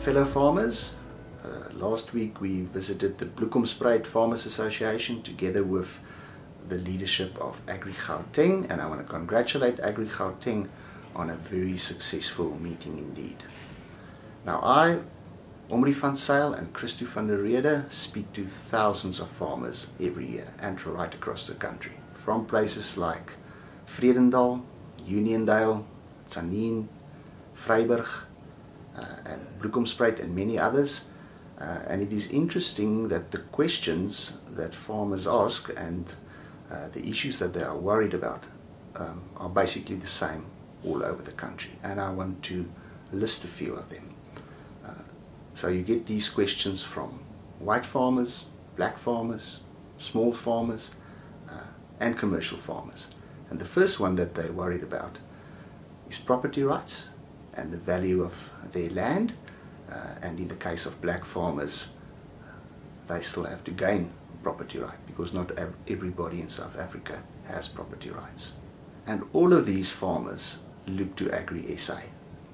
Fellow farmers, last week we visited the Bloekomspruit Farmers Association together with the leadership of Agri Gauteng, and I want to congratulate Agri Gauteng on a very successful meeting indeed. Now I, Omri van Zyl and Christo van der Rede, speak to thousands of farmers every year and right across the country, from places like Vredendal, Uniondale, Tzaneen, Vryburg, and Bloekomspruit and many others. And it is interesting that the questions that farmers ask and the issues that they are worried about are basically the same all over the country, and I want to list a few of them. So you get these questions from white farmers, black farmers, small farmers, and commercial farmers. And the first one that they're worried about is property rights and the value of their land. And in the case of black farmers, they still have to gain property right, because not everybody in South Africa has property rights. And all of these farmers look to Agri SA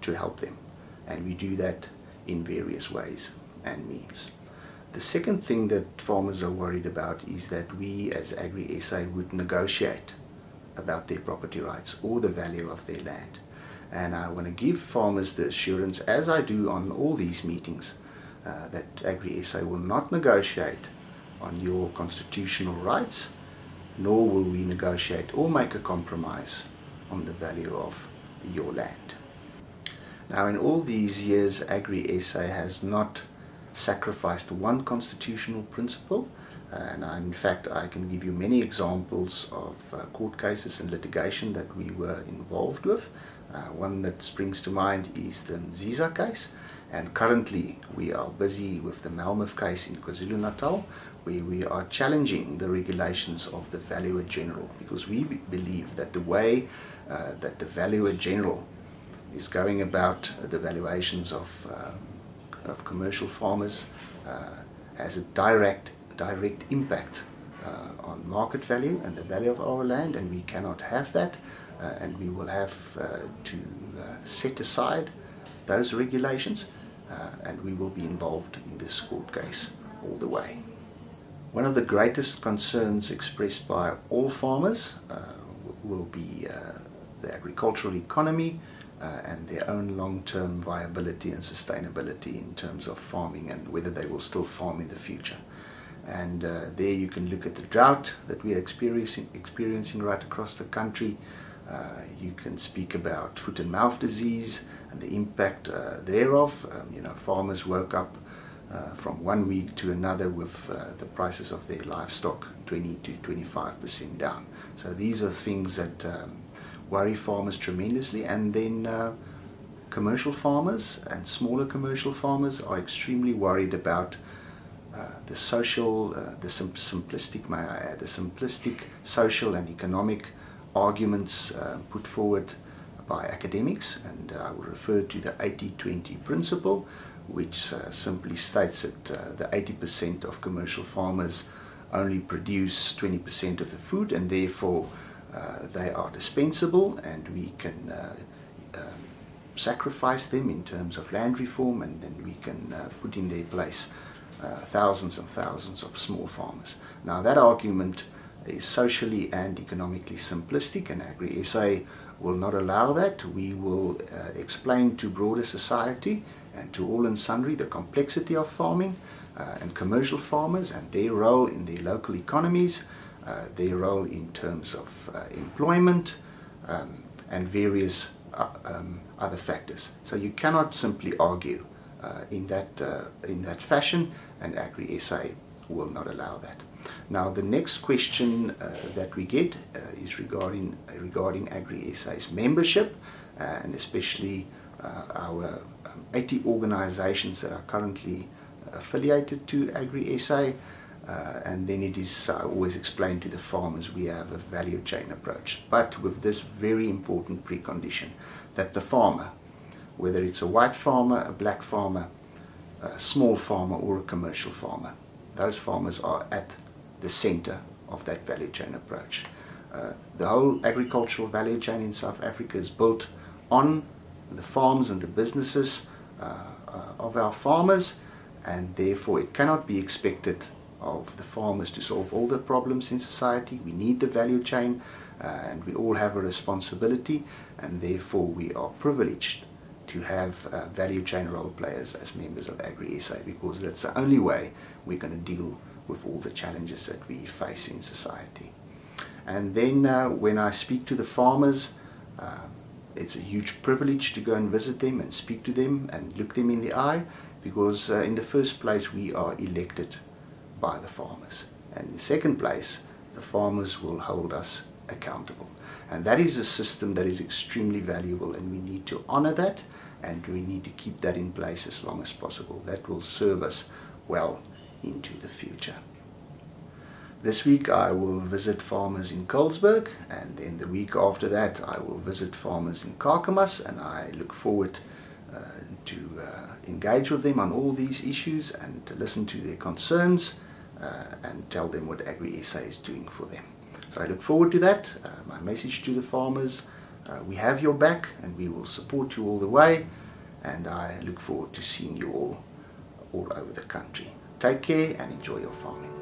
to help them, and we do that in various ways and means. The second thing that farmers are worried about is that we as Agri SA would negotiate about their property rights or the value of their land. And I want to give farmers the assurance, as I do on all these meetings, that Agri SA will not negotiate on your constitutional rights, nor will we negotiate or make a compromise on the value of your land. Now, in all these years, Agri SA has not sacrificed one constitutional principle, and in fact I can give you many examples of court cases and litigation that we were involved with. One that springs to mind is the Mziza case, and currently we are busy with the Melmoth case in KwaZulu-Natal, where we are challenging the regulations of the Valuer General, because we believe that the way that the Valuer General is going about the valuations of commercial farmers has a direct impact on market value and the value of our land, and we cannot have that, and we will have to set aside those regulations, and we will be involved in this court case all the way. One of the greatest concerns expressed by all farmers will be the agricultural economy and their own long-term viability and sustainability in terms of farming, and whether they will still farm in the future. And there you can look at the drought that we are experiencing right across the country. You can speak about foot and mouth disease and the impact thereof. Farmers woke up from one week to another with the prices of their livestock 20 to 25% down. So these are things that worry farmers tremendously. And then commercial farmers and smaller commercial farmers are extremely worried about the social, the simplistic social and economic arguments put forward by academics, and I will refer to the 80-20 principle, which simply states that the 80% of commercial farmers only produce 20% of the food, and therefore they are dispensable, and we can sacrifice them in terms of land reform, and then we can put in their place thousands and thousands of small farmers. Now that argument is socially and economically simplistic, and Agri SA will not allow that. We will explain to broader society and to all and sundry the complexity of farming and commercial farmers and their role in their local economies, their role in terms of employment and various other factors. So you cannot simply argue in that fashion, and Agri SA will not allow that. Now the next question that we get is regarding Agri SA's membership, and especially our 80 organizations that are currently affiliated to Agri SA, and then it is always explained to the farmers we have a value chain approach, but with this very important precondition that the farmer, whether it's a white farmer, a black farmer, a small farmer or a commercial farmer, those farmers are at the center of that value chain approach. The whole agricultural value chain in South Africa is built on the farms and the businesses of our farmers, and therefore it cannot be expected of the farmers to solve all the problems in society. We need the value chain, and we all have a responsibility, and therefore we are privileged to have value chain role players as members of Agri SA, because that's the only way we're going to deal with all the challenges that we face in society. And then when I speak to the farmers, it's a huge privilege to go and visit them and speak to them and look them in the eye, because in the first place we are elected by the farmers, and in the second place the farmers will hold us accountable. And that is a system that is extremely valuable, and we need to honor that, and we need to keep that in place as long as possible. That will serve us well into the future. This week I will visit farmers in Colesberg, and then the week after that I will visit farmers in Kakamas, and I look forward to engage with them on all these issues and to listen to their concerns and tell them what Agri SA is doing for them. So I look forward to that. My message to the farmers, we have your back and we will support you all the way, and I look forward to seeing you all over the country. Take care and enjoy your farming.